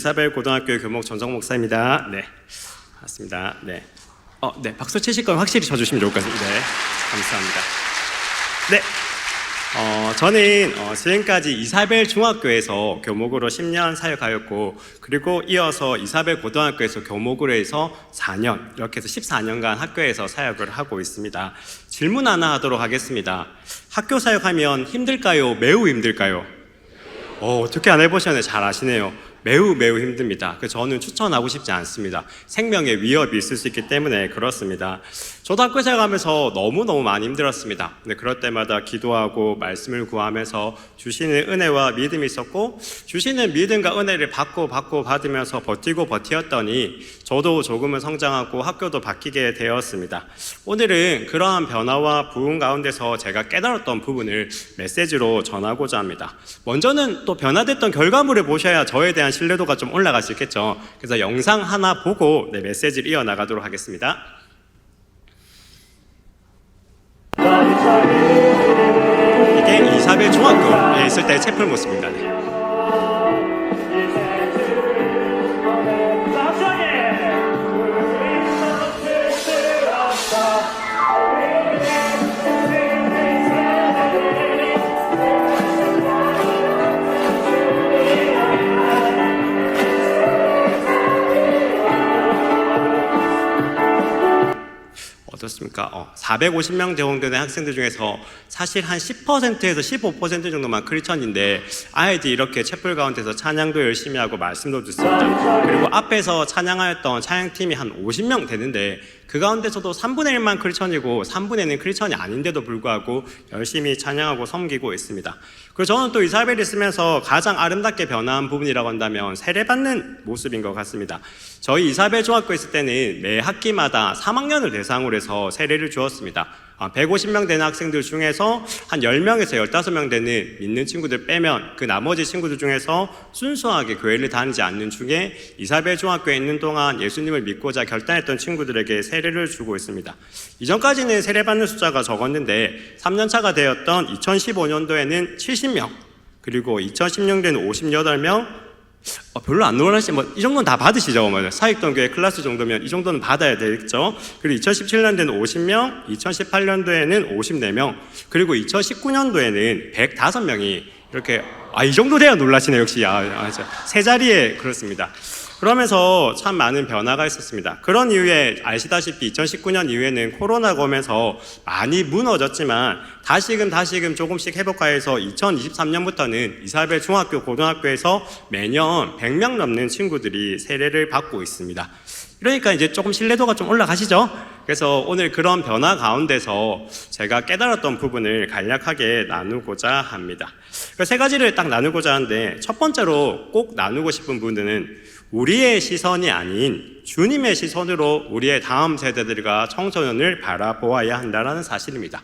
이사벨 고등학교 교목 전정 목사입니다. 네, 맞습니다. 네, 네, 박수 치실 거면 확실히 쳐주시면 좋을 것 같습니다. 네, 감사합니다. 네, 저는 지금까지 이사벨 중학교에서 교목으로 10년 사역하였고, 그리고 이어서 이사벨 고등학교에서 교목으로 해서 4년, 이렇게 해서 14년간 학교에서 사역을 하고 있습니다. 질문 하나 하도록 하겠습니다. 학교 사역하면 힘들까요? 매우 힘들까요? 어떻게 안 해보셨는데 잘 아시네요. 매우 힘듭니다. 저는 추천하고 싶지 않습니다. 생명의 위협이 있을 수 있기 때문에 그렇습니다. 저도 학교 생활하면서 너무너무 많이 힘들었습니다. 근데 그럴 때마다 기도하고 말씀을 구하면서 주시는 은혜와 믿음이 있었고, 주시는 믿음과 은혜를 받으면서 버티었더니 저도 조금은 성장하고 학교도 바뀌게 되었습니다. 오늘은 그러한 변화와 부흥 가운데서 제가 깨달았던 부분을 메시지로 전하고자 합니다. 먼저는 또 변화됐던 결과물을 보셔야 저에 대한 신뢰도가 좀 올라갈 수 있겠죠. 그래서 영상 하나 보고 메시지를 이어나가도록 하겠습니다. 이게 이사벨 중학교에 있을 때의 채플 모습입니다. 네. 어떻습니까? 450명 정도의 학생들 중에서 사실 한 10%에서 15% 정도만 크리스천인데 아이들이 이렇게 채플 가운데서 찬양도 열심히 하고 말씀도 듣습니다. 그리고 앞에서 찬양하였던 찬양팀이 한 50명 되는데 그 가운데서도 3분의 1만 크리스천이고 3분의 1은 크리스천이 아닌데도 불구하고 열심히 찬양하고 섬기고 있습니다. 그리고 저는 또 이사벨이 있으면서 가장 아름답게 변화한 부분이라고 한다면 세례받는 모습인 것 같습니다. 저희 이사벨 중학교에 있을 때는 매 학기마다 3학년을 대상으로 해서 세례를 주었습니다. 150명 되는 학생들 중에서 한 10명에서 15명 되는 믿는 친구들 빼면 그 나머지 친구들 중에서 순수하게 교회를 다니지 않는 중에 이사벨 중학교에 있는 동안 예수님을 믿고자 결단했던 친구들에게 세례를 주고 있습니다. 이전까지는 세례받는 숫자가 적었는데 3년차가 되었던 2015년도에는 70명, 그리고 2016년에는 58명, 별로 안 놀라시면 이 정도는 다 받으시죠. 사익동교회 클래스 정도면 이 정도는 받아야 되겠죠. 그리고 2017년도에는 50명, 2018년도에는 54명, 그리고 2019년도에는 105명이 이렇게 이 정도 돼야 놀라시네요. 역시 세 자리에 그렇습니다. 그러면서 참 많은 변화가 있었습니다. 그런 이후에 아시다시피 2019년 이후에는 코로나가 오면서 많이 무너졌지만 다시금 조금씩 회복하여서 2023년부터는 이사벨 중학교, 고등학교에서 매년 100명 넘는 친구들이 세례를 받고 있습니다. 그러니까 이제 조금 신뢰도가 좀 올라가시죠? 그래서 오늘 그런 변화 가운데서 제가 깨달았던 부분을 간략하게 나누고자 합니다. 세 가지를 딱 나누고자 하는데, 첫 번째로 꼭 나누고 싶은 부분은 우리의 시선이 아닌 주님의 시선으로 우리의 다음 세대들과 청소년을 바라보아야 한다는 사실입니다.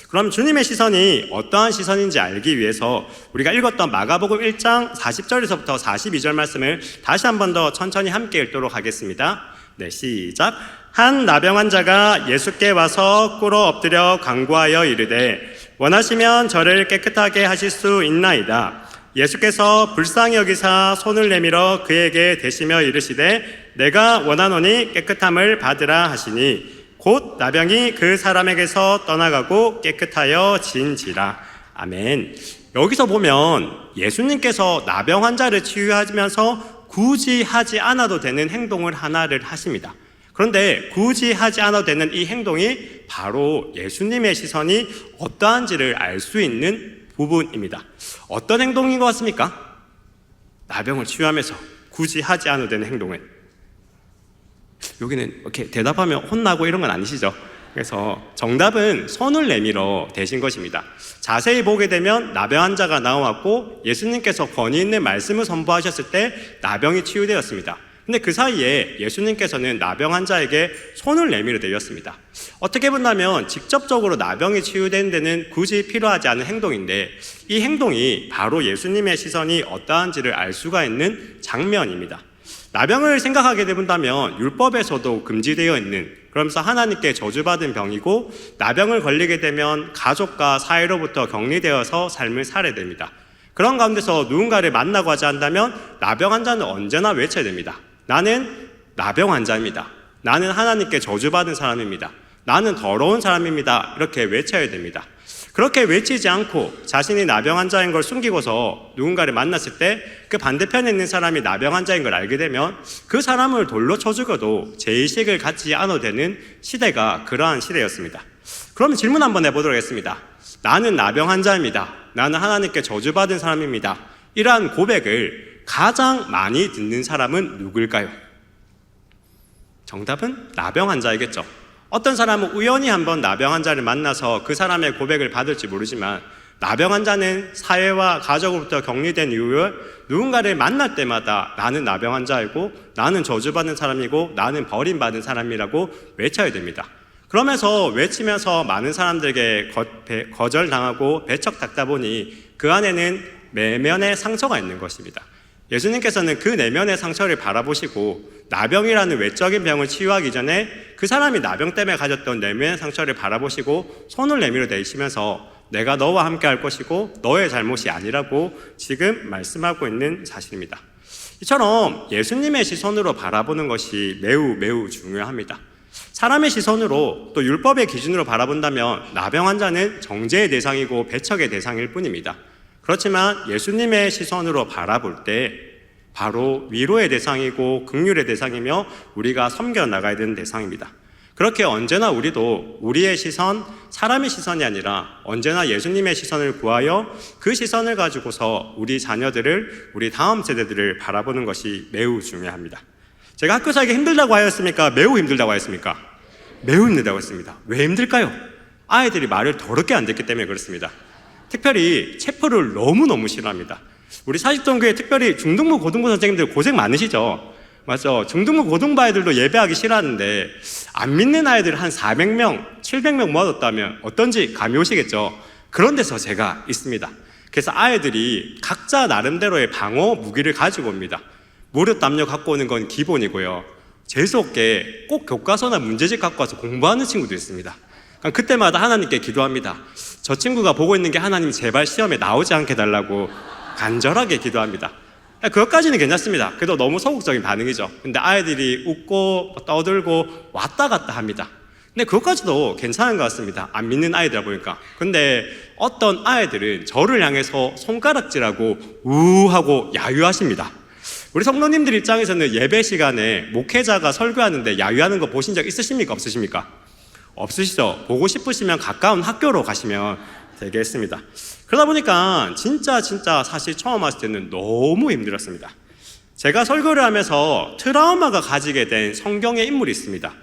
그럼 주님의 시선이 어떠한 시선인지 알기 위해서 우리가 읽었던 마가복음 1장 40절에서부터 42절 말씀을 다시 한 번 더 천천히 함께 읽도록 하겠습니다. 네, 시작. 한 나병 환자가 예수께 와서 꿇어 엎드려 간구하여 이르되 원하시면 저를 깨끗하게 하실 수 있나이다. 예수께서 불쌍히 여기사 손을 내밀어 그에게 대시며 이르시되 내가 원하노니 깨끗함을 받으라 하시니 곧 나병이 그 사람에게서 떠나가고 깨끗하여 진지라. 아멘. 여기서 보면 예수님께서 나병 환자를 치유하면서 굳이 하지 않아도 되는 행동을 하나를 하십니다. 그런데 굳이 하지 않아도 되는 이 행동이 바로 예수님의 시선이 어떠한지를 알 수 있는 부분입니다. 어떤 행동인 것 같습니까? 나병을 치유하면서 굳이 하지 않아도 되는 행동은, 여기는 이렇게 대답하면 혼나고 이런 건 아니시죠? 그래서 정답은 손을 내밀어 대신 것입니다. 자세히 보게 되면 나병 환자가 나왔고 예수님께서 권위 있는 말씀을 선포하셨을 때 나병이 치유되었습니다. 근데 그 사이에 예수님께서는 나병 환자에게 손을 내밀어 드렸습니다. 어떻게 본다면 직접적으로 나병이 치유되는 데는 굳이 필요하지 않은 행동인데, 이 행동이 바로 예수님의 시선이 어떠한지를 알 수가 있는 장면입니다. 나병을 생각하게 된다면 율법에서도 금지되어 있는, 그러면서 하나님께 저주받은 병이고, 나병을 걸리게 되면 가족과 사회로부터 격리되어서 삶을 살아야 됩니다. 그런 가운데서 누군가를 만나고자 한다면 나병 환자는 언제나 외쳐야 됩니다. 나는 나병 환자입니다. 나는 하나님께 저주받은 사람입니다. 나는 더러운 사람입니다. 이렇게 외쳐야 됩니다. 그렇게 외치지 않고 자신이 나병 환자인 걸 숨기고서 누군가를 만났을 때 그 반대편에 있는 사람이 나병 환자인 걸 알게 되면 그 사람을 돌로 쳐 죽여도 죄의식을 갖지 않아도 되는 시대가 그러한 시대였습니다. 그럼 질문 한번 해보도록 하겠습니다. 나는 나병 환자입니다. 나는 하나님께 저주받은 사람입니다. 이러한 고백을 가장 많이 듣는 사람은 누구일까요? 정답은 나병 환자이겠죠. 어떤 사람은 우연히 한번 나병 환자를 만나서 그 사람의 고백을 받을지 모르지만 나병 환자는 사회와 가족으로부터 격리된 이후에 누군가를 만날 때마다 나는 나병 환자이고 나는 저주받은 사람이고 나는 버림받은 사람이라고 외쳐야 됩니다. 그러면서 외치면서 많은 사람들에게 거절당하고 배척받다 보니 그 안에는 내면의 상처가 있는 것입니다. 예수님께서는 그 내면의 상처를 바라보시고 나병이라는 외적인 병을 치유하기 전에 그 사람이 나병 때문에 가졌던 내면의 상처를 바라보시고 손을 내밀어 대시면서 내가 너와 함께 할 것이고 너의 잘못이 아니라고 지금 말씀하고 있는 사실입니다. 이처럼 예수님의 시선으로 바라보는 것이 매우 중요합니다. 사람의 시선으로 또 율법의 기준으로 바라본다면 나병 환자는 정죄의 대상이고 배척의 대상일 뿐입니다. 그렇지만 예수님의 시선으로 바라볼 때 바로 위로의 대상이고 긍휼의 대상이며 우리가 섬겨나가야 되는 대상입니다. 그렇게 언제나 우리도 우리의 시선, 사람의 시선이 아니라 언제나 예수님의 시선을 구하여 그 시선을 가지고서 우리 자녀들을, 우리 다음 세대들을 바라보는 것이 매우 중요합니다. 제가 학교 살기 힘들다고 하였습니까? 매우 힘들다고 하였습니까? 매우 힘들다고 했습니다. 왜 힘들까요? 아이들이 말을 더럽게 안 듣기 때문에 그렇습니다. 특별히 체포를 너무너무 싫어합니다. 우리 사직동교회 특별히 중등부 고등부 선생님들 고생 많으시죠? 맞죠? 중등부 고등부 아이들도 예배하기 싫어하는데 안 믿는 아이들 한 400명, 700명 모아뒀다면 어떤지 감이 오시겠죠? 그런 데서 제가 있습니다. 그래서 아이들이 각자 나름대로의 방어 무기를 가지고 옵니다. 무릎 담요 갖고 오는 건 기본이고요. 재수없게 꼭 교과서나 문제집 갖고 와서 공부하는 친구도 있습니다. 그때마다 하나님께 기도합니다. 저 친구가 보고 있는 게 하나님 제발 시험에 나오지 않게 달라고 간절하게 기도합니다. 그것까지는 괜찮습니다. 그래도 너무 소극적인 반응이죠. 근데 아이들이 웃고 떠들고 왔다 갔다 합니다. 근데 그것까지도 괜찮은 것 같습니다. 안 믿는 아이들이라 보니까. 근데 어떤 아이들은 저를 향해서 손가락질하고 우하고 야유하십니다. 우리 성도님들 입장에서는 예배 시간에 목회자가 설교하는데 야유하는 거 보신 적 있으십니까? 없으십니까? 없으시죠? 보고 싶으시면 가까운 학교로 가시면 되겠습니다. 그러다 보니까 진짜 사실 처음 왔을 때는 너무 힘들었습니다. 제가 설교를 하면서 트라우마가 가지게 된 성경의 인물이 있습니다.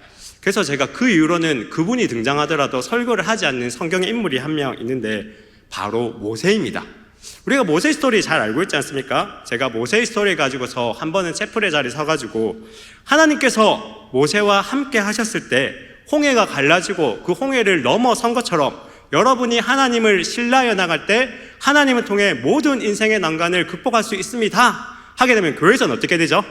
그래서 제가 그 이후로는 그분이 등장하더라도 설교를 하지 않는 성경의 인물이 한 명 있는데 바로 모세입니다. 우리가 모세 스토리 잘 알고 있지 않습니까? 제가 모세 스토리 가지고서 한 번은 채플의 자리에 서가지고 하나님께서 모세와 함께 하셨을 때 홍해가 갈라지고 그 홍해를 넘어선 것처럼 여러분이 하나님을 신뢰하여 나갈 때 하나님을 통해 모든 인생의 난관을 극복할 수 있습니다 하게 되면 교회에서는 어떻게 되죠?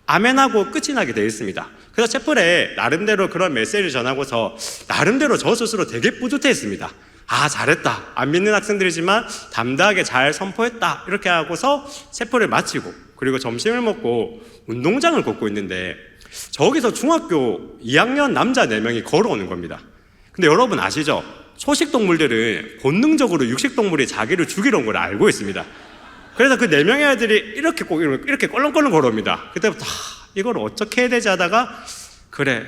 아멘하고 끝이 나게 되어 있습니다. 그래서 채플에 나름대로 그런 메시지를 전하고서 나름대로 저 스스로 되게 뿌듯했습니다. 아, 잘했다. 안 믿는 학생들이지만 담대하게 잘 선포했다. 이렇게 하고서 채플을 마치고 그리고 점심을 먹고 운동장을 걷고 있는데 저기서 중학교 2학년 남자 4명이 걸어오는 겁니다. 근데 여러분 아시죠? 초식동물들은 본능적으로 육식동물이 자기를 죽이러 온 걸 알고 있습니다. 그래서 그 4명의 아이들이 이렇게 껄렁껄렁 걸어옵니다. 그때부터 이걸 어떻게 해야 되지 하다가 그래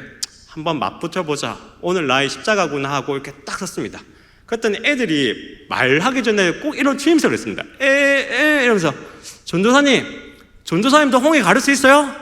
한번 맞붙어보자. 오늘 나의 십자가구나 하고 이렇게 딱 섰습니다. 그랬더니 애들이 말하기 전에 꼭 이런 추임새를 했습니다. 이러면서 전도사님도 홍해 가를 수 있어요?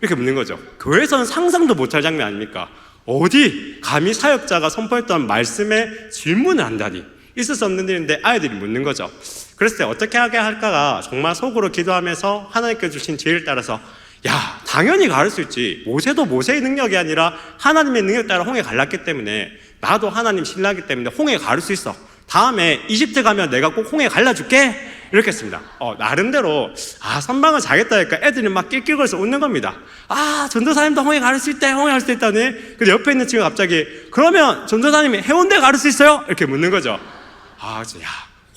이렇게 묻는 거죠. 교회에서는 상상도 못할 장면 아닙니까? 어디 감히 사역자가 선포했던 말씀에 질문을 한다니 있을 수 없는 일인데 아이들이 묻는 거죠. 그랬을 때 어떻게 하게 할까가 정말 속으로 기도하면서 하나님께 주신 지혜를 따라서 야 당연히 가를 수 있지. 모세도 모세의 능력이 아니라 하나님의 능력 따라 홍해 갈랐기 때문에 나도 하나님 신뢰하기 때문에 홍해 가를 수 있어. 다음에 이집트 가면 내가 꼭 홍해 갈라줄게. 이렇게 했습니다. 나름대로 선방을 잘했다니까 애들이 막 낄낄거려서 웃는 겁니다. 전도사님도 홍해 가를 수 있대. 홍해 갈 수 있다니. 근데 옆에 있는 친구가 갑자기 그러면 전도사님이 해운대 가를 수 있어요? 이렇게 묻는 거죠.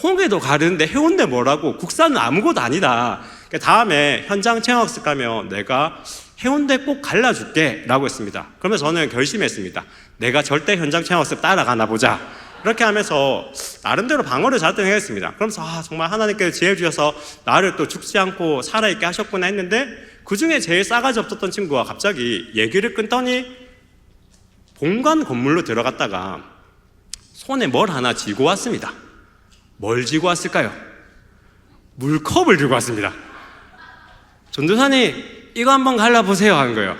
홍해도 가르는데 해운대 뭐라고? 국산은 아무것도 아니다. 다음에 현장 체험학습 가면 내가 해운대 꼭 갈라줄게 라고 했습니다. 그러면서 저는 결심했습니다. 내가 절대 현장 체험학습 따라가나 보자. 이렇게 하면서 나름대로 방어를 잘했던 해였습니다. 그러면서 정말 하나님께서 지혜 주셔서 나를 또 죽지 않고 살아있게 하셨구나 했는데, 그 중에 제일 싸가지 없었던 친구가 갑자기 얘기를 끊더니 본관 건물로 들어갔다가 손에 뭘 하나 쥐고 왔습니다. 뭘 쥐고 왔을까요? 물컵을 들고 왔습니다. 전도사님, 이거 한번 갈라보세요 하는 거예요.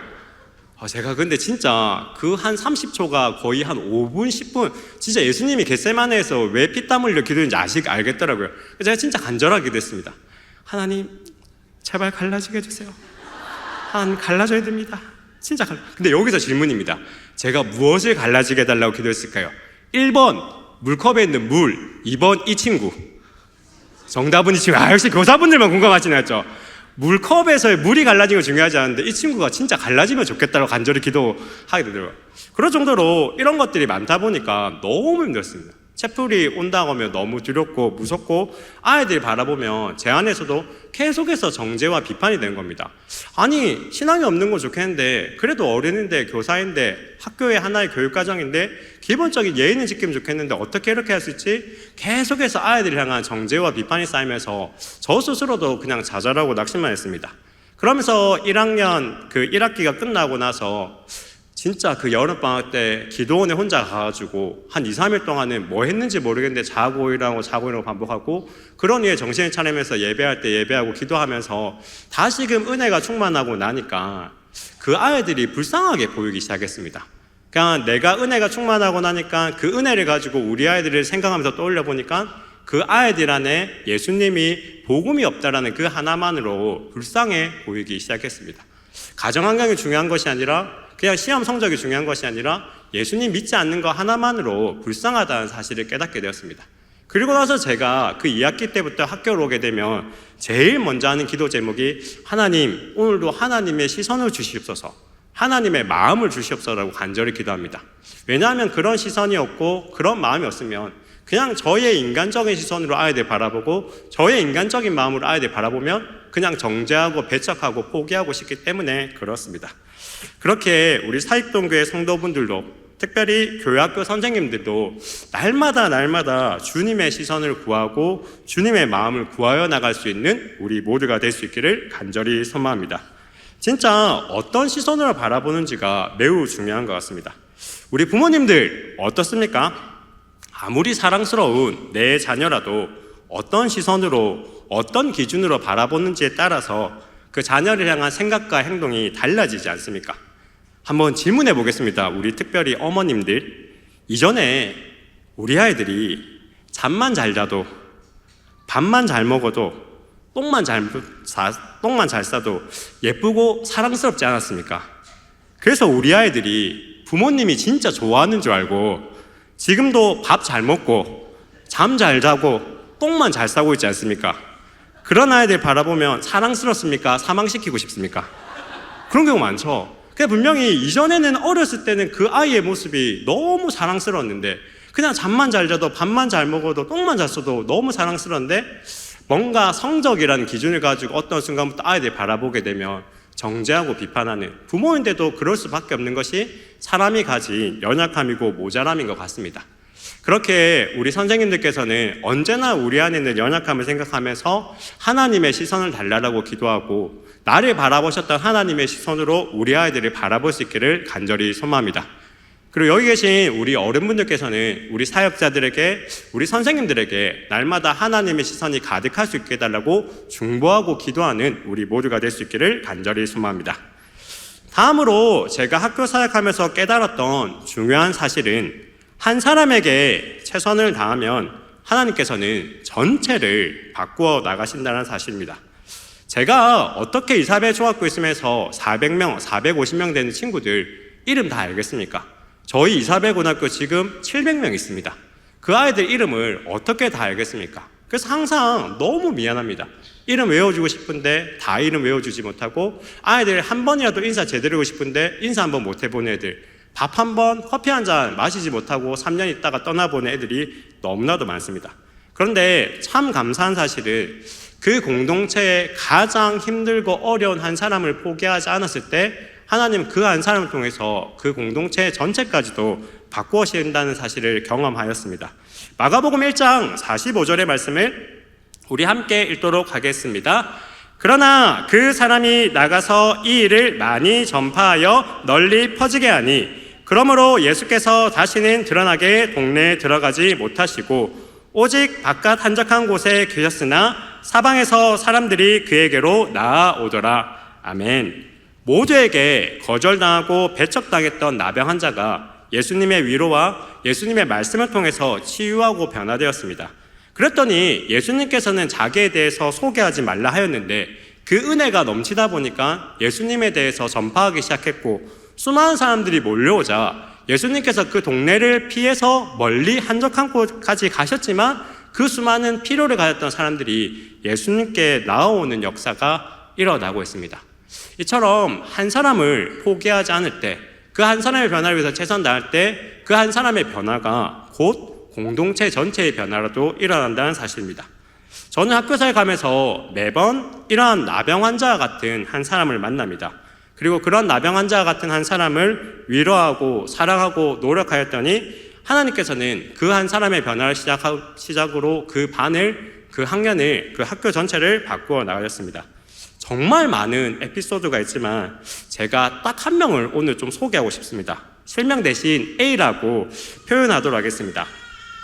제가 근데 진짜 그 한 30초가 거의 한 5분, 10분, 진짜 예수님이 겟세마네에서 왜 피땀 흘려 기도했는지 알겠더라고요. 제가 진짜 간절하게 됐습니다. 하나님, 제발 갈라지게 해주세요. 하나님, 갈라져야 됩니다. 진짜 근데 여기서 질문입니다. 제가 무엇을 갈라지게 해달라고 기도했을까요? 1번, 물컵에 있는 물. 2번, 이 친구. 정답은 이 친구. 역시 교사분들만 공감하시나 했죠. 물컵에서의 물이 갈라지는 건 중요하지 않은데 이 친구가 진짜 갈라지면 좋겠다고 간절히 기도하게 되더라고요. 그럴 정도로 이런 것들이 많다 보니까 너무 힘들었습니다. 채플이 온다고 하면 너무 두렵고 무섭고, 아이들이 바라보면 제 안에서도 계속해서 정죄와 비판이 되는 겁니다. 아니, 신앙이 없는 건 좋겠는데, 그래도 어른인데, 교사인데, 학교의 하나의 교육과정인데 기본적인 예의는 지키면 좋겠는데 어떻게 이렇게 할 수 있지? 계속해서 아이들을 향한 정죄와 비판이 쌓이면서 저 스스로도 그냥 좌절하고 낙심만 했습니다. 그러면서 1학년 그 1학기가 끝나고 나서 진짜 그 여름방학 때 기도원에 혼자 가가지고 한 2, 3일 동안은 뭐 했는지 모르겠는데 자고 일어나고 반복하고, 그런 후에 정신을 차리면서 예배할 때 예배하고 기도하면서 다시금 은혜가 충만하고 나니까 그 아이들이 불쌍하게 보이기 시작했습니다. 그냥 내가 은혜가 충만하고 나니까 그 은혜를 가지고 우리 아이들을 생각하면서 떠올려 보니까 그 아이들 안에 예수님이 복음이 없다라는 그 하나만으로 불쌍해 보이기 시작했습니다. 가정 환경이 중요한 것이 아니라, 그냥 시험 성적이 중요한 것이 아니라 예수님 믿지 않는 것 하나만으로 불쌍하다는 사실을 깨닫게 되었습니다. 그리고 나서 제가 그 2학기 때부터 학교를 오게 되면 제일 먼저 하는 기도 제목이, 하나님, 오늘도 하나님의 시선을 주시옵소서, 하나님의 마음을 주시옵소서라고 간절히 기도합니다. 왜냐하면 그런 시선이 없고 그런 마음이 없으면 그냥 저의 인간적인 시선으로 아이들 바라보고 저의 인간적인 마음으로 아이들 바라보면 그냥 정죄하고 배척하고 포기하고 싶기 때문에 그렇습니다. 그렇게 우리 사익동교회 성도분들도, 특별히 교회학교 선생님들도 날마다 주님의 시선을 구하고 주님의 마음을 구하여 나갈 수 있는 우리 모두가 될 수 있기를 간절히 소망합니다. 진짜 어떤 시선으로 바라보는지가 매우 중요한 것 같습니다. 우리 부모님들 어떻습니까? 아무리 사랑스러운 내 자녀라도 어떤 시선으로, 어떤 기준으로 바라보는지에 따라서 그 자녀를 향한 생각과 행동이 달라지지 않습니까? 한번 질문해 보겠습니다. 우리 특별히 어머님들, 이전에 우리 아이들이 잠만 잘 자도, 밥만 잘 먹어도, 똥만 잘 싸도 예쁘고 사랑스럽지 않았습니까? 그래서 우리 아이들이 부모님이 진짜 좋아하는 줄 알고 지금도 밥 잘 먹고 잠 잘 자고 똥만 잘 싸고 있지 않습니까? 그런 아이들 바라보면 사랑스럽습니까? 사망시키고 싶습니까? 그런 경우 많죠. 분명히 이전에는, 어렸을 때는 그 아이의 모습이 너무 사랑스러웠는데, 그냥 잠만 잘 자도 밥만 잘 먹어도 똥만 잘 써도 너무 사랑스러운데, 뭔가 성적이라는 기준을 가지고 어떤 순간부터 아이들 바라보게 되면 정죄하고 비판하는, 부모인데도 그럴 수밖에 없는 것이 사람이 가진 연약함이고 모자람인 것 같습니다. 그렇게 우리 선생님들께서는 언제나 우리 안에 있는 연약함을 생각하면서 하나님의 시선을 달라고 기도하고, 나를 바라보셨던 하나님의 시선으로 우리 아이들을 바라볼 수 있기를 간절히 소망합니다. 그리고 여기 계신 우리 어른분들께서는 우리 사역자들에게, 우리 선생님들에게 날마다 하나님의 시선이 가득할 수 있게 해달라고 중보하고 기도하는 우리 모두가 될 수 있기를 간절히 소망합니다. 다음으로 제가 학교 사역하면서 깨달았던 중요한 사실은, 한 사람에게 최선을 다하면 하나님께서는 전체를 바꾸어 나가신다는 사실입니다. 제가 어떻게 이사벨 중학교 있으면서 400명, 450명 되는 친구들 이름 다 알겠습니까? 저희 이사벨 고등학교 지금 700명 있습니다. 그 아이들 이름을 어떻게 다 알겠습니까? 그래서 항상 너무 미안합니다. 이름 외워주고 싶은데 다 이름 외워주지 못하고, 아이들 한 번이라도 인사 제대로 하고 싶은데 인사 한 번 못 해본 애들, 밥 한 번, 커피 한 잔 마시지 못하고 3년 있다가 떠나보낸 애들이 너무나도 많습니다. 그런데 참 감사한 사실은 그 공동체에 가장 힘들고 어려운 한 사람을 포기하지 않았을 때 하나님 그 한 사람을 통해서 그 공동체 전체까지도 바꾸어신다는 사실을 경험하였습니다. 마가복음 1장 45절의 말씀을 우리 함께 읽도록 하겠습니다. 그러나 그 사람이 나가서 이 일을 많이 전파하여 널리 퍼지게 하니 그러므로 예수께서 다시는 드러나게 동네에 들어가지 못하시고 오직 바깥 한적한 곳에 계셨으나 사방에서 사람들이 그에게로 나아오더라. 아멘. 모두에게 거절당하고 배척당했던 나병 환자가 예수님의 위로와 예수님의 말씀을 통해서 치유하고 변화되었습니다. 그랬더니 예수님께서는 자기에 대해서 소개하지 말라 하였는데 그 은혜가 넘치다 보니까 예수님에 대해서 전파하기 시작했고 수많은 사람들이 몰려오자 예수님께서 그 동네를 피해서 멀리 한적한 곳까지 가셨지만 그 수많은 필요를 가졌던 사람들이 예수님께 나아오는 역사가 일어나고 있습니다. 이처럼 한 사람을 포기하지 않을 때, 그 한 사람의 변화를 위해서 최선 다할 때 그 한 사람의 변화가 곧 공동체 전체의 변화로도 일어난다는 사실입니다. 저는 학교사에 가면서 매번 이러한 나병 환자와 같은 한 사람을 만납니다. 그리고 그런 나병 환자와 같은 한 사람을 위로하고 사랑하고 노력하였더니 하나님께서는 그 한 사람의 변화를 시작으로 그 반을, 그 학년을, 그 학교 전체를 바꾸어 나가셨습니다. 정말 많은 에피소드가 있지만 제가 딱 한 명을 오늘 좀 소개하고 싶습니다. 실명 대신 A라고 표현하도록 하겠습니다.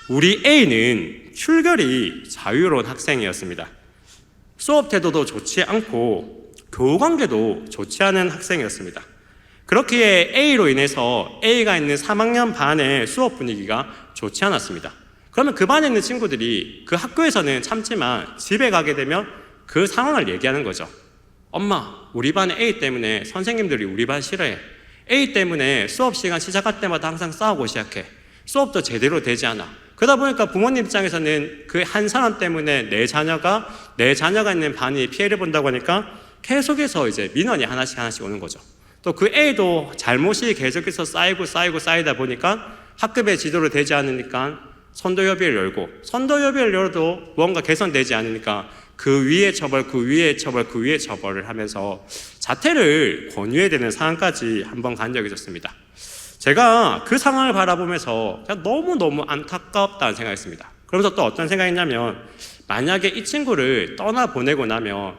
우리 A는 출결이 자유로운 학생이었습니다. 수업 태도도 좋지 않고 교우 관계도 좋지 않은 학생이었습니다. 그렇기에 A로 인해서 A가 있는 3학년 반의 수업 분위기가 좋지 않았습니다. 그러면 그 반에 있는 친구들이 그 학교에서는 참지만 집에 가게 되면 그 상황을 얘기하는 거죠. 엄마, 우리 반 A 때문에 선생님들이 우리 반 싫어해. A 때문에 수업 시간 시작할 때마다 항상 싸우고 시작해. 수업도 제대로 되지 않아. 그러다 보니까 부모님 입장에서는 그 한 사람 때문에 내 자녀가 있는 반이 피해를 본다고 하니까 계속해서 이제 민원이 하나씩 오는 거죠. 또 그 A도 잘못이 계속해서 쌓이다 보니까 학급에 지도로 되지 않으니까 선도협의를 열고, 선도협의를 열어도 무언가 개선되지 않으니까 그 위에 처벌, 그 위에 처벌, 그 위에 처벌을 하면서 자퇴를 권유해야 되는 상황까지 한번 간 적이 있었습니다. 제가 그 상황을 바라보면서 너무너무 안타깝다는 생각이 했습니다. 그러면서 또 어떤 생각이냐면, 만약에 이 친구를 떠나보내고 나면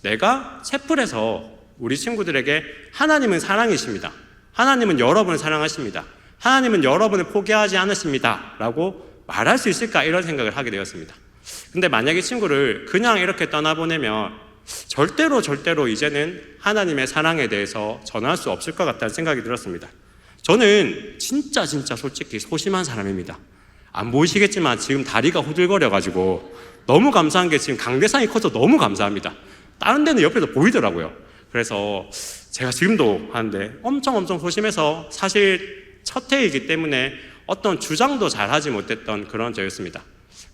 내가 채플에서 우리 친구들에게 하나님은 사랑이십니다. 하나님은 여러분을 사랑하십니다. 하나님은 여러분을 포기하지 않으십니다. 라고 말할 수 있을까? 이런 생각을 하게 되었습니다. 근데 만약에 친구를 그냥 이렇게 떠나보내면 절대로 이제는 하나님의 사랑에 대해서 전할 수 없을 것 같다는 생각이 들었습니다. 저는 진짜 솔직히 소심한 사람입니다. 안 보이시겠지만 지금 다리가 후들거려가지고 너무 감사한 게 지금 강대상이 커서 너무 감사합니다. 다른 데는 옆에서 보이더라고요. 그래서 제가 지금도 하는데 엄청 소심해서 사실 첫 해이기 때문에 어떤 주장도 잘 하지 못했던 그런 저였습니다.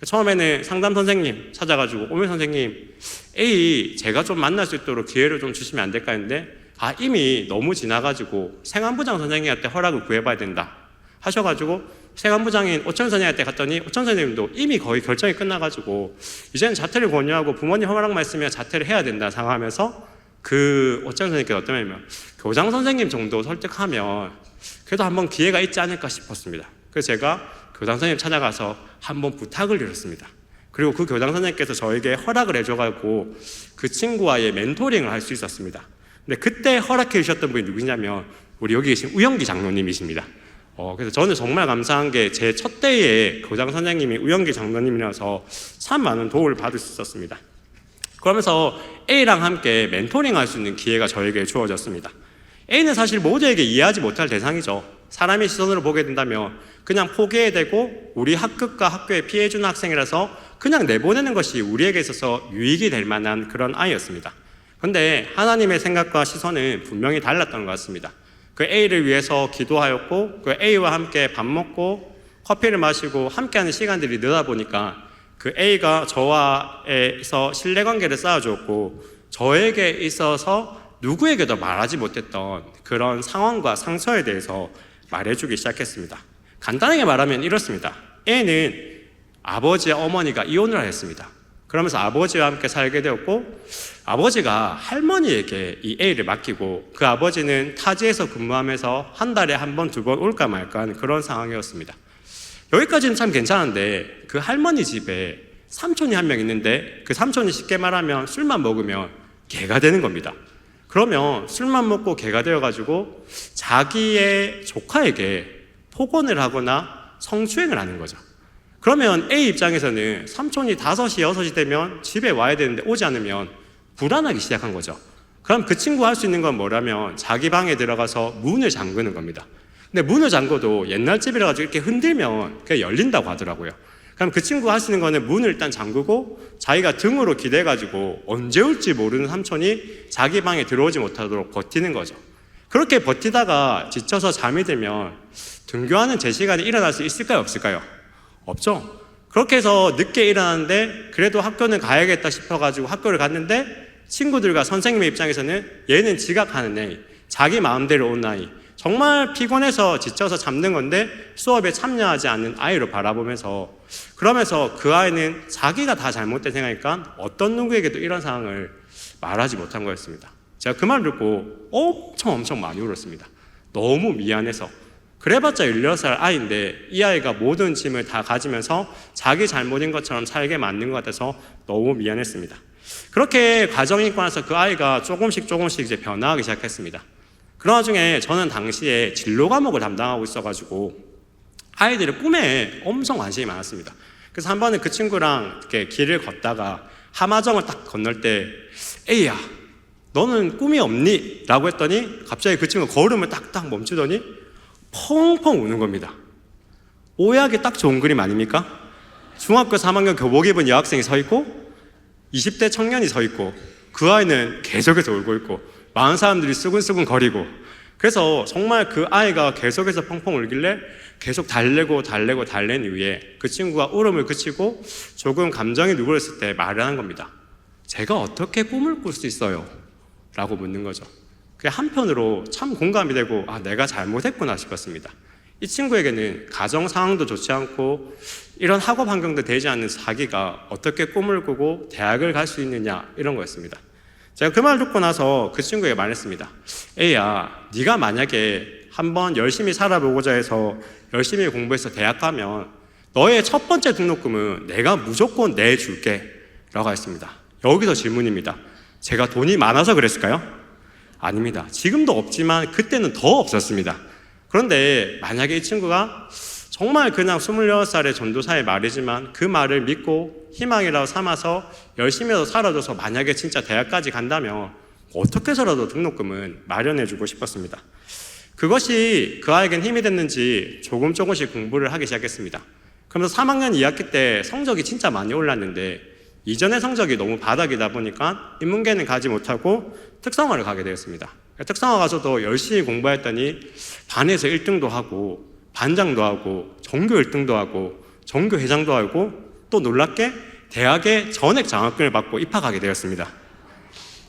처음에는 상담 선생님 찾아가지고, 오면 선생님, A 제가 좀 만날 수 있도록 기회를 좀 주시면 안 될까 했는데, 이미 너무 지나가지고 생안부장 선생님한테 허락을 구해봐야 된다 하셔가지고 생안부장인 오천 선생님한테 갔더니 오천 선생님도 이미 거의 결정이 끝나가지고 이제는 자퇴를 권유하고 부모님 허락만 있으면 자퇴를 해야 된다 생각하면서 그 오천 선생님께서 어떤 말이냐면 교장 선생님 정도 설득하면 그래도 한번 기회가 있지 않을까 싶었습니다. 그래서 제가 교장 선생님 찾아가서 한번 부탁을 드렸습니다. 그리고 그 교장 선생님께서 저에게 허락을 해줘가지고 그 친구와의 멘토링을 할 수 있었습니다. 근데 그때 허락해 주셨던 분이 누구냐면 우리 여기 계신 우영기 장로님이십니다. 그래서 저는 정말 감사한 게 제 첫 대의 교장 선생님이 우영기 장로님이라서 참 많은 도움을 받을 수 있었습니다. 그러면서 A랑 함께 멘토링 할 수 있는 기회가 저에게 주어졌습니다. A는 사실 모두에게 이해하지 못할 대상이죠. 사람의 시선으로 보게 된다면 그냥 포기해야 되고 우리 학급과 학교에 피해주는 학생이라서 그냥 내보내는 것이 우리에게 있어서 유익이 될 만한 그런 아이였습니다. 그런데 하나님의 생각과 시선은 분명히 달랐던 것 같습니다. 그 A를 위해서 기도하였고 그 A와 함께 밥 먹고 커피를 마시고 함께하는 시간들이 늘다 보니까 그 A가 저와에서 신뢰관계를 쌓아주었고 저에게 있어서 누구에게도 말하지 못했던 그런 상황과 상처에 대해서 말해주기 시작했습니다. 간단하게 말하면 이렇습니다. A는 아버지와 어머니가 이혼을 했습니다. 그러면서 아버지와 함께 살게 되었고, 아버지가 할머니에게 이 A를 맡기고, 그 아버지는 타지에서 근무하면서 한 달에 한 번, 두 번 올까 말까 하는 그런 상황이었습니다. 여기까지는 참 괜찮은데, 그 할머니 집에 삼촌이 한 명 있는데, 그 삼촌이 쉽게 말하면 술만 먹으면 개가 되는 겁니다. 그러면 술만 먹고 개가 되어가지고 자기의 조카에게 폭언을 하거나 성추행을 하는 거죠. 그러면 A 입장에서는 삼촌이 5시, 6시 되면 집에 와야 되는데 오지 않으면 불안하기 시작한 거죠. 그럼 그 친구가 할 수 있는 건 뭐라면 자기 방에 들어가서 문을 잠그는 겁니다. 근데 문을 잠궈도 옛날 집이라 가지고 이렇게 흔들면 그냥 열린다고 하더라고요. 그럼 그 친구가 할 수 있는 거는 문을 일단 잠그고 자기가 등으로 기대가지고 언제 올지 모르는 삼촌이 자기 방에 들어오지 못하도록 버티는 거죠. 그렇게 버티다가 지쳐서 잠이 들면 등교하는 제 시간에 일어날 수 있을까요? 없을까요? 없죠. 그렇게 해서 늦게 일어났는데 그래도 학교는 가야겠다 싶어가지고 학교를 갔는데 친구들과 선생님의 입장에서는 얘는 지각하는 애, 자기 마음대로 온 아이, 정말 피곤해서 지쳐서 잠든 건데 수업에 참여하지 않는 아이로 바라보면서, 그러면서 그 아이는 자기가 다 잘못된 생각이니까 어떤 누구에게도 이런 상황을 말하지 못한 거였습니다. 제가 그 말 듣고 엄청 많이 울었습니다. 너무 미안해서. 그래봤자 16살 아이인데 이 아이가 모든 짐을 다 가지면서 자기 잘못인 것처럼 살게 만든 것 같아서 너무 미안했습니다. 그렇게 과정이 있고 나서 그 아이가 조금씩 이제 변화하기 시작했습니다. 그런 와중에 저는 당시에 진로 과목을 담당하고 있어가지고 아이들의 꿈에 엄청 관심이 많았습니다. 그래서 한 번은 그 친구랑 이렇게 길을 걷다가 하마정을 딱 건널 때 에이야, 너는 꿈이 없니? 라고 했더니 갑자기 그 친구가 걸음을 딱딱 멈추더니 펑펑 우는 겁니다. 오해하기 딱 좋은 그림 아닙니까? 중학교 3학년 교복 입은 여학생이 서 있고 20대 청년이 서 있고 그 아이는 계속해서 울고 있고 많은 사람들이 수근수근 거리고, 그래서 정말 그 아이가 계속해서 펑펑 울길래 계속 달래고 달랜 이후에 그 친구가 울음을 그치고 조금 감정이 누그러졌을 때 말을 한 겁니다. 제가 어떻게 꿈을 꿀 수 있어요? 라고 묻는 거죠. 그게 한편으로 참 공감이 되고 내가 잘못했구나 싶었습니다. 이 친구에게는 가정 상황도 좋지 않고 이런 학업 환경도 되지 않는 자기가 어떻게 꿈을 꾸고 대학을 갈 수 있느냐, 이런 거였습니다. 제가 그 말 듣고 나서 그 친구에게 말했습니다. 에이야, 네가 만약에 한번 열심히 살아보고자 해서 열심히 공부해서 대학 가면 너의 첫 번째 등록금은 내가 무조건 내줄게 라고 했습니다. 여기서 질문입니다. 제가 돈이 많아서 그랬을까요? 아닙니다. 지금도 없지만 그때는 더 없었습니다. 그런데 만약에 이 친구가 정말 그냥 26살의 전도사의 말이지만 그 말을 믿고 희망이라고 삼아서 열심히 살아줘서 만약에 진짜 대학까지 간다면 어떻게 해서라도 등록금은 마련해주고 싶었습니다. 그것이 그 아이에겐 힘이 됐는지 조금씩 공부를 하기 시작했습니다. 그러면서 3학년 2학기 때 성적이 진짜 많이 올랐는데 이전의 성적이 너무 바닥이다 보니까 인문계는 가지 못하고 특성화를 가게 되었습니다. 특성화 가서도 열심히 공부했더니 반에서 1등도 하고 반장도 하고 전교 1등도 하고 전교 회장도 하고 또 놀랍게 대학에 전액 장학금을 받고 입학하게 되었습니다.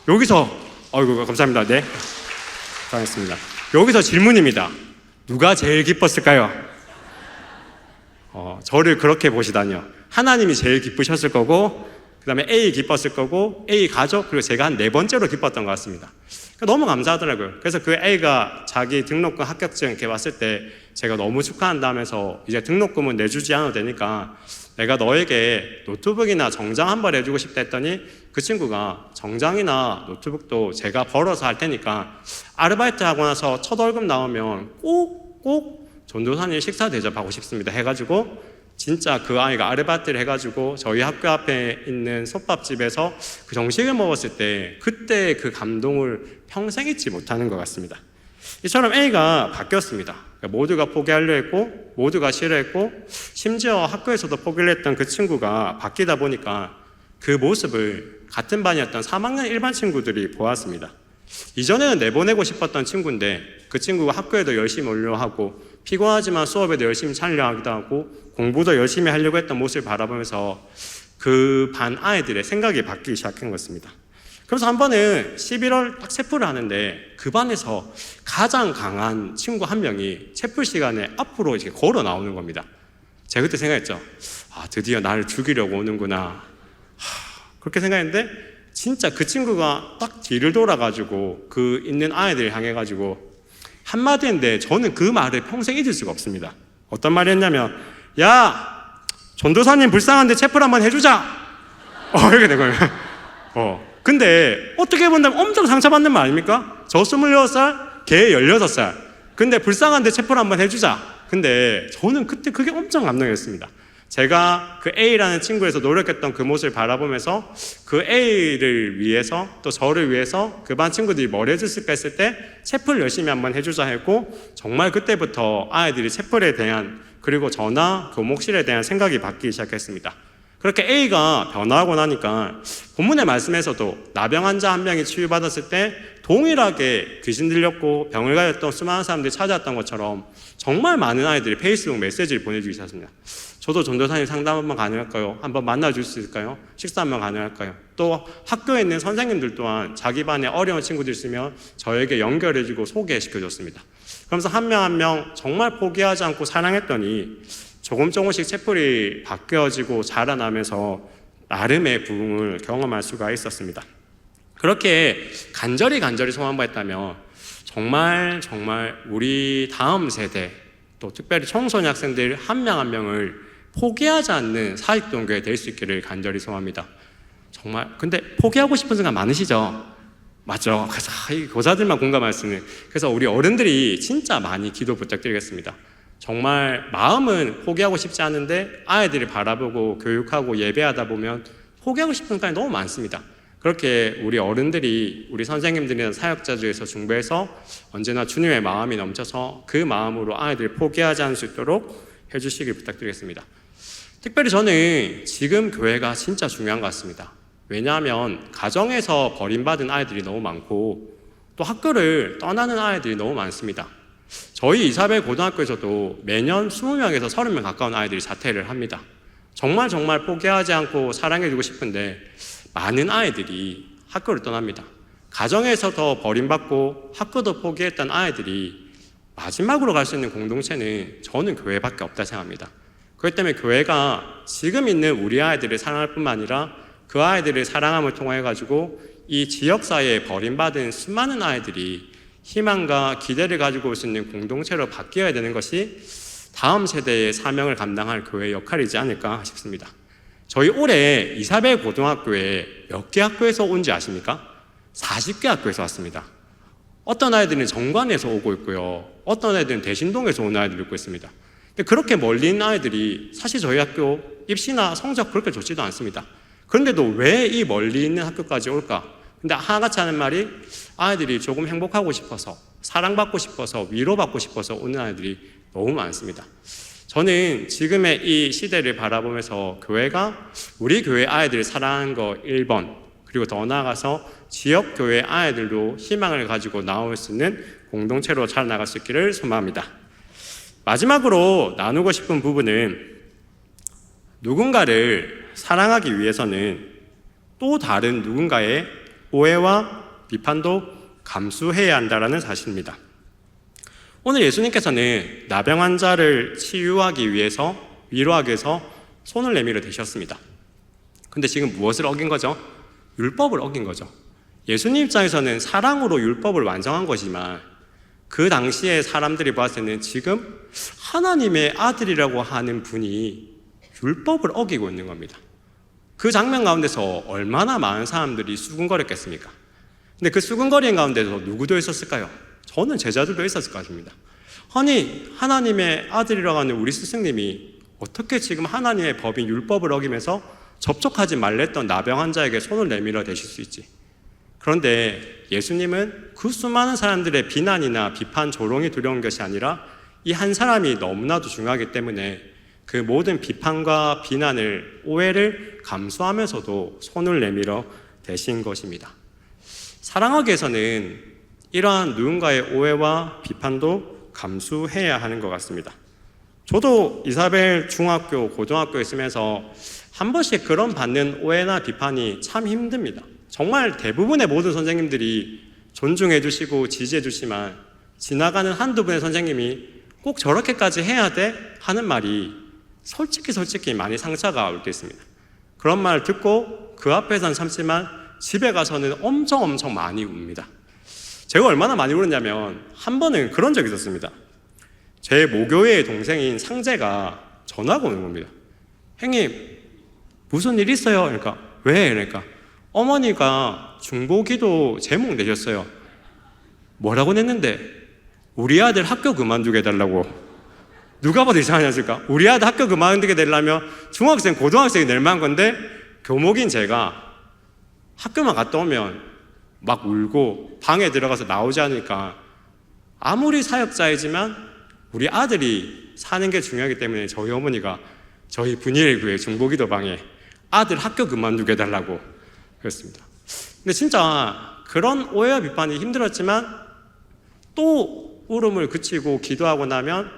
여기서 감사합니다. 네, 감사합니다. 여기서 질문입니다. 누가 제일 기뻤을까요? 저를 그렇게 보시다니요. 하나님이 제일 기쁘셨을 거고 그 다음에 A 기뻤을 거고 A 가족, 그리고 제가 한 4번째로 기뻤던 것 같습니다. 너무 감사하더라고요. 그래서 그 A가 자기 등록금 합격증 이렇게 왔을 때 제가 너무 축하한다 하면서 이제 등록금은 내주지 않아도 되니까 내가 너에게 노트북이나 정장 한 벌 해주고 싶다 했더니 그 친구가 정장이나 노트북도 제가 벌어서 할 테니까 아르바이트 하고 나서 첫 월급 나오면 꼭 전도사님 식사 대접하고 싶습니다 해가지고 진짜 그 아이가 아르바이트를 해가지고 저희 학교 앞에 있는 솥밥집에서 그 정식을 먹었을 때 그때 그 감동을 평생 잊지 못하는 것 같습니다. 이처럼 A가 바뀌었습니다. 모두가 포기하려 했고 모두가 싫어했고 심지어 학교에서도 포기를 했던 그 친구가 바뀌다 보니까 그 모습을 같은 반이었던 3학년 일반 친구들이 보았습니다. 이전에는 내보내고 싶었던 친구인데 그 친구가 학교에도 열심히 오려고 하고 피곤하지만 수업에도 열심히 참여하기도 하고 공부도 열심히 하려고 했던 모습을 바라보면서 그 반 아이들의 생각이 바뀌기 시작한 것입니다. 그래서 한 번은 11월 딱 체풀을 하는데 그 반에서 가장 강한 친구 한 명이 체풀 시간에 앞으로 이렇게 걸어 나오는 겁니다. 제가 그때 생각했죠. 드디어 나를 죽이려고 오는구나. 그렇게 생각했는데 진짜 그 친구가 딱 뒤를 돌아가지고 그 있는 아이들을 향해가지고 한마디 했는데 저는 그 말을 평생 잊을 수가 없습니다. 어떤 말이 했냐면, 야, 전도사님 불쌍한데 체플 한번 해주자. 이렇게 된 거예요. 근데 어떻게 본다면 엄청 상처받는 말 아닙니까? 저 26살, 걔 16살. 근데 불쌍한데 체플 한번 해주자. 근데 저는 그때 그게 엄청 감동이었습니다. 제가 그 A라는 친구에서 노력했던 그 모습을 바라보면서 그 A를 위해서 또 저를 위해서 그 반 친구들이 뭘 해줬을까 했을 때 채플 열심히 한번 해주자 했고, 정말 그때부터 아이들이 채플에 대한 그리고 저나 교목실에 대한 생각이 바뀌기 시작했습니다. 그렇게 A가 변화하고 나니까 본문의 말씀에서도 나병 환자 한 명이 치유받았을 때 동일하게 귀신 들렸고 병을 가졌던 수많은 사람들이 찾아왔던 것처럼 정말 많은 아이들이 페이스북 메시지를 보내주기 시작했습니다. 저도 전도사님 상담 한번 가능할까요? 한번 만나줄 수 있을까요? 식사 한번 가능할까요? 또 학교에 있는 선생님들 또한 자기 반에 어려운 친구들 있으면 저에게 연결해주고 소개시켜줬습니다. 그러면서 한 명 한 명 정말 포기하지 않고 사랑했더니 조금씩 채플이 바뀌어지고 자라나면서 나름의 부흥을 경험할 수가 있었습니다. 그렇게 간절히 소망받았다면 정말 우리 다음 세대 또 특별히 청소년 학생들 한 명 한 명을 포기하지 않는 사직동교회 될 수 있기를 간절히 소망합니다. 정말 근데 포기하고 싶은 순간 많으시죠? 맞죠? 그래서 이 교사들만 공감할 수 있는, 그래서 우리 어른들이 진짜 많이 기도 부탁드리겠습니다. 정말 마음은 포기하고 싶지 않은데 아이들을 바라보고 교육하고 예배하다 보면 포기하고 싶은 순간이 너무 많습니다. 그렇게 우리 어른들이 우리 선생님들이나 사역자 중에서 중보해서 언제나 주님의 마음이 넘쳐서 그 마음으로 아이들을 포기하지 않을 수 있도록 해주시길 부탁드리겠습니다. 특별히 저는 지금 교회가 진짜 중요한 것 같습니다. 왜냐하면 가정에서 버림받은 아이들이 너무 많고 또 학교를 떠나는 아이들이 너무 많습니다. 저희 이사벨 고등학교에서도 매년 20명에서 30명 가까운 아이들이 자퇴를 합니다. 정말 포기하지 않고 사랑해주고 싶은데 많은 아이들이 학교를 떠납니다. 가정에서 더 버림받고 학교도 포기했던 아이들이 마지막으로 갈 수 있는 공동체는 저는 교회밖에 없다 생각합니다. 그렇기 때문에 교회가 지금 있는 우리 아이들을 사랑할 뿐만 아니라 그 아이들을 사랑함을 통해 가지고 이 지역사회에 버림받은 수많은 아이들이 희망과 기대를 가지고 올 수 있는 공동체로 바뀌어야 되는 것이 다음 세대의 사명을 감당할 교회의 역할이지 않을까 싶습니다. 저희 올해 이사벨 고등학교에 몇 개 학교에서 온지 아십니까? 40개 학교에서 왔습니다. 어떤 아이들은 정관에서 오고 있고요, 어떤 아이들은 대신동에서 오는 아이들이 있고 있습니다. 그렇게 멀리 있는 아이들이 사실 저희 학교 입시나 성적 그렇게 좋지도 않습니다. 그런데도 왜 이 멀리 있는 학교까지 올까? 근데 하나같이 하는 말이 아이들이 조금 행복하고 싶어서, 사랑받고 싶어서, 위로받고 싶어서 오는 아이들이 너무 많습니다. 저는 지금의 이 시대를 바라보면서 교회가 우리 교회 아이들을 사랑하는 거 1번, 그리고 더 나아가서 지역교회 아이들도 희망을 가지고 나올 수 있는 공동체로 잘 나갈 수 있기를 소망합니다. 마지막으로 나누고 싶은 부분은 누군가를 사랑하기 위해서는 또 다른 누군가의 오해와 비판도 감수해야 한다는 사실입니다. 오늘 예수님께서는 나병 환자를 치유하기 위해서, 위로하기 위해서 손을 내밀어 대셨습니다. 근데 지금 무엇을 어긴 거죠? 율법을 어긴 거죠. 예수님 입장에서는 사랑으로 율법을 완성한 거지만 그 당시에 사람들이 봤을 때는 지금 하나님의 아들이라고 하는 분이 율법을 어기고 있는 겁니다. 그 장면 가운데서 얼마나 많은 사람들이 수군거렸겠습니까? 근데 그 수군거리는 가운데서 누구도 있었을까요? 저는 제자들도 있었을 것 같습니다. 아니, 하나님의 아들이라고 하는 우리 스승님이 어떻게 지금 하나님의 법인 율법을 어기면서 접촉하지 말랬던 나병 환자에게 손을 내밀어 대실 수 있지? 그런데 예수님은 그 수많은 사람들의 비난이나 비판, 조롱이 두려운 것이 아니라 이 한 사람이 너무나도 중요하기 때문에 그 모든 비판과 비난을, 오해를 감수하면서도 손을 내밀어 대신 것입니다. 사랑하기 위해서는 이러한 누군가의 오해와 비판도 감수해야 하는 것 같습니다. 저도 이사벨 중학교, 고등학교에 있으면서 한 번씩 그런 받는 오해나 비판이 참 힘듭니다. 정말 대부분의 모든 선생님들이 존중해 주시고 지지해 주시지만 지나가는 한두 분의 선생님이 꼭 저렇게까지 해야 돼? 하는 말이 솔직히 많이 상처가 올 때 있습니다. 그런 말 듣고 그 앞에서는 참지만 집에 가서는 엄청 많이 웁니다. 제가 얼마나 많이 울었냐면 한 번은 그런 적이 있었습니다. 제 모교의 동생인 상재가 전화가 오는 겁니다. 형님 무슨 일 있어요? 그러니까 왜? 그러니까 어머니가 중보기도 제목 내셨어요. 뭐라고 냈는데? 우리 아들 학교 그만두게 해달라고. 누가 봐도 이상하지 않습니까? 우리 아들 학교 그만두게 되려면 중학생, 고등학생이 낼 만한 건데 교목인 제가 학교만 갔다 오면 막 울고 방에 들어가서 나오지 않으니까 아무리 사역자이지만 우리 아들이 사는 게 중요하기 때문에 저희 어머니가 저희 분일교회 중보기도 방에 아들 학교 그만두게 해달라고 그랬습니다. 근데 진짜 그런 오해와 비판이 힘들었지만 또 울음을 그치고 기도하고 나면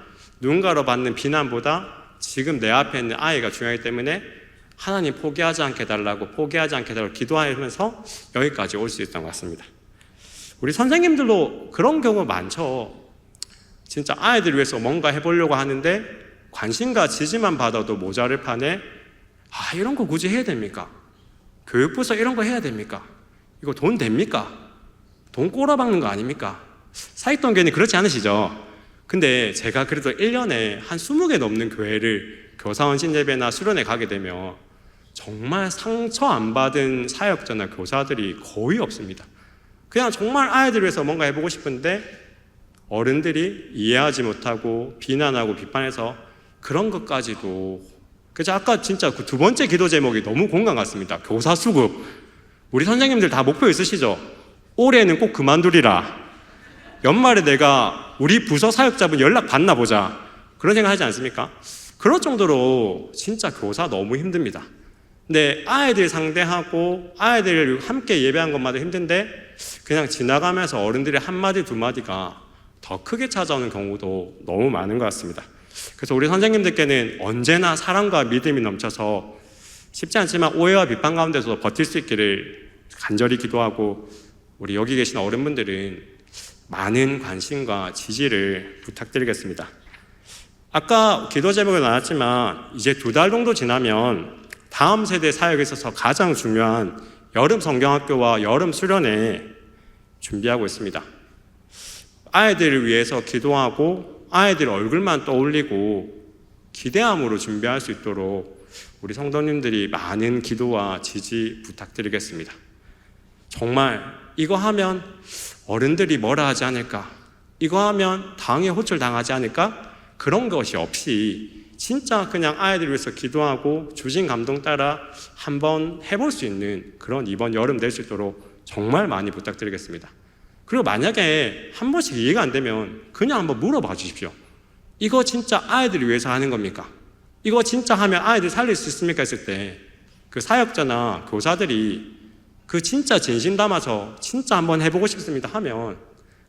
누군가로 받는 비난보다 지금 내 앞에 있는 아이가 중요하기 때문에 하나님 포기하지 않게 해달라고 기도하면서 여기까지 올 수 있었던 것 같습니다. 우리 선생님들도 그런 경우 많죠. 진짜 아이들을 위해서 뭔가 해보려고 하는데 관심과 지지만 받아도 모자를 판에 이런 거 굳이 해야 됩니까? 교육부서 이런 거 해야 됩니까? 이거 돈 됩니까? 돈 꼬라박는 거 아닙니까? 사익동교회는 그렇지 않으시죠? 근데 제가 그래도 1년에 한 20개 넘는 교회를 교사원 신예배나 수련회 가게 되면 정말 상처 안 받은 사역자나 교사들이 거의 없습니다. 그냥 정말 아이들을 위해서 뭔가 해보고 싶은데 어른들이 이해하지 못하고 비난하고 비판해서 그런 것까지도. 그래서 아까 진짜 그 두 번째 기도 제목이 너무 공감 갔습니다. 교사 수급. 우리 선생님들 다 목표 있으시죠? 올해는 꼭 그만두리라. 연말에 내가 우리 부서 사역자분 연락 받나 보자. 그런 생각 하지 않습니까? 그럴 정도로 진짜 교사 너무 힘듭니다. 근데 아이들 상대하고 아이들을 함께 예배한 것마다 힘든데 그냥 지나가면서 어른들의 한마디 두마디가 더 크게 찾아오는 경우도 너무 많은 것 같습니다. 그래서 우리 선생님들께는 언제나 사랑과 믿음이 넘쳐서 쉽지 않지만 오해와 비판 가운데서도 버틸 수 있기를 간절히 기도하고 우리 여기 계신 어른분들은 많은 관심과 지지를 부탁드리겠습니다. 아까 기도 제목에 나왔지만 이제 2달 정도 지나면 다음 세대 사역에 있어서 가장 중요한 여름 성경학교와 여름 수련회 준비하고 있습니다. 아이들을 위해서 기도하고 아이들 얼굴만 떠올리고 기대함으로 준비할 수 있도록 우리 성도님들이 많은 기도와 지지 부탁드리겠습니다. 정말 이거 하면 어른들이 뭐라 하지 않을까? 이거 하면 당에 호출당하지 않을까? 그런 것이 없이 진짜 그냥 아이들을 위해서 기도하고 주신 감동 따라 한번 해볼 수 있는 그런 이번 여름 될 수 있도록 정말 많이 부탁드리겠습니다. 그리고 만약에 한 번씩 이해가 안 되면 그냥 한번 물어봐 주십시오. 이거 진짜 아이들을 위해서 하는 겁니까? 이거 진짜 하면 아이들 살릴 수 있습니까? 했을 때 그 사역자나 교사들이 그 진짜 진심 담아서 진짜 한번 해보고 싶습니다 하면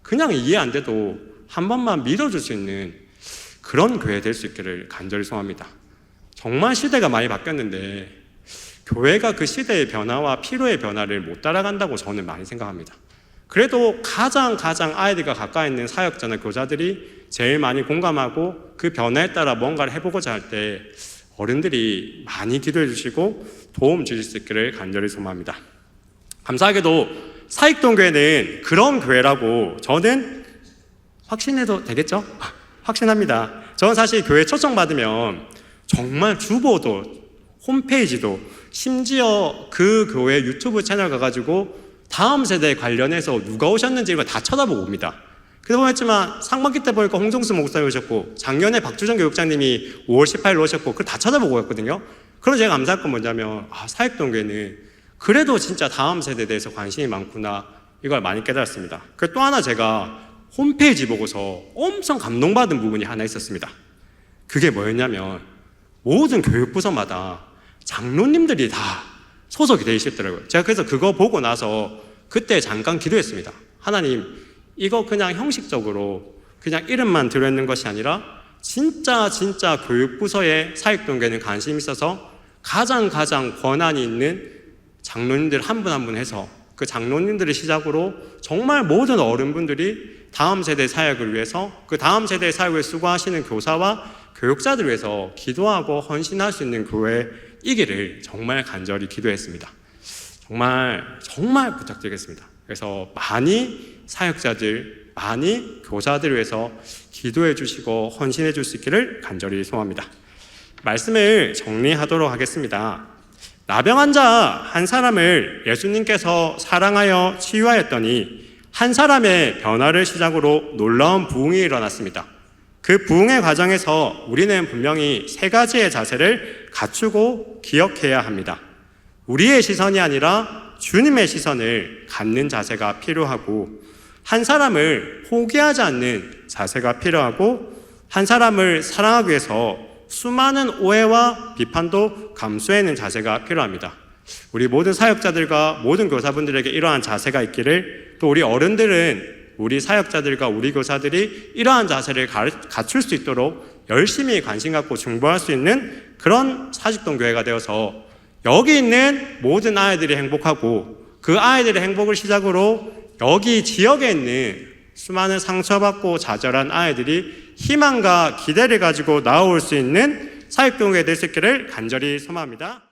그냥 이해 안 돼도 한 번만 믿어줄 수 있는 그런 교회 될 수 있기를 간절히 소원합니다. 정말 시대가 많이 바뀌었는데 교회가 그 시대의 변화와 필요의 변화를 못 따라간다고 저는 많이 생각합니다. 그래도 가장 아이들과 가까이 있는 사역자나 교사들이 제일 많이 공감하고 그 변화에 따라 뭔가를 해보고자 할 때 어른들이 많이 기도해 주시고 도움 주실 수 있기를 간절히 소망합니다. 감사하게도 사익동교회는 그런 교회라고 저는 확신해도 되겠죠? 확신합니다. 저는 사실 교회 초청받으면 정말 주보도 홈페이지도 심지어 그 교회 유튜브 채널 가가지고 다음 세대에 관련해서 누가 오셨는지 이걸 다 쳐다보고 옵니다. 그래서 보였지만 상반기 때 보니까 홍정수 목사님 오셨고 작년에 박주정 교육장님이 5월 18일 오셨고 그걸 다 쳐다보고 왔거든요. 그래서 제가 감사할 건 뭐냐면 사익동교회는 그래도 진짜 다음 세대에 대해서 관심이 많구나 이걸 많이 깨달았습니다. 그리고 또 하나 제가 홈페이지 보고서 엄청 감동받은 부분이 하나 있었습니다. 그게 뭐였냐면 모든 교육부서마다 장로님들이 다 소속이 되어 있더라고요. 제가 그래서 그거 보고 나서 그때 잠깐 기도했습니다. 하나님 이거 그냥 형식적으로 그냥 이름만 들어있는 것이 아니라 진짜 교육부서에 사익동교회는 관심이 있어서 가장 권한이 있는 장로님들 한 분 한 분 해서 그 장로님들을 시작으로 정말 모든 어른분들이 다음 세대 사역을 위해서 그 다음 세대 사역을 수고하시는 교사와 교육자들을 위해서 기도하고 헌신할 수 있는 교회이기를 정말 간절히 기도했습니다. 정말 부탁드리겠습니다. 그래서 많이 사역자들, 많이 교사들을 위해서 기도해 주시고 헌신해 줄 수 있기를 간절히 소원합니다. 말씀을 정리하도록 하겠습니다. 나병 환자 한 사람을 예수님께서 사랑하여 치유하였더니 한 사람의 변화를 시작으로 놀라운 부흥이 일어났습니다. 그 부흥의 과정에서 우리는 분명히 세 가지의 자세를 갖추고 기억해야 합니다. 우리의 시선이 아니라 주님의 시선을 갖는 자세가 필요하고, 한 사람을 포기하지 않는 자세가 필요하고, 한 사람을 사랑하기 위해서 수많은 오해와 비판도 감수해내는 자세가 필요합니다. 우리 모든 사역자들과 모든 교사분들에게 이러한 자세가 있기를, 또 우리 어른들은 우리 사역자들과 우리 교사들이 이러한 자세를 갖출 수 있도록 열심히 관심 갖고 중보할 수 있는 그런 사직동 교회가 되어서 여기 있는 모든 아이들이 행복하고, 그 아이들의 행복을 시작으로 여기 지역에 있는 수많은 상처받고 좌절한 아이들이 희망과 기대를 가지고 나올 수 있는 사역동 교회 될 수 있기를 간절히 소망합니다.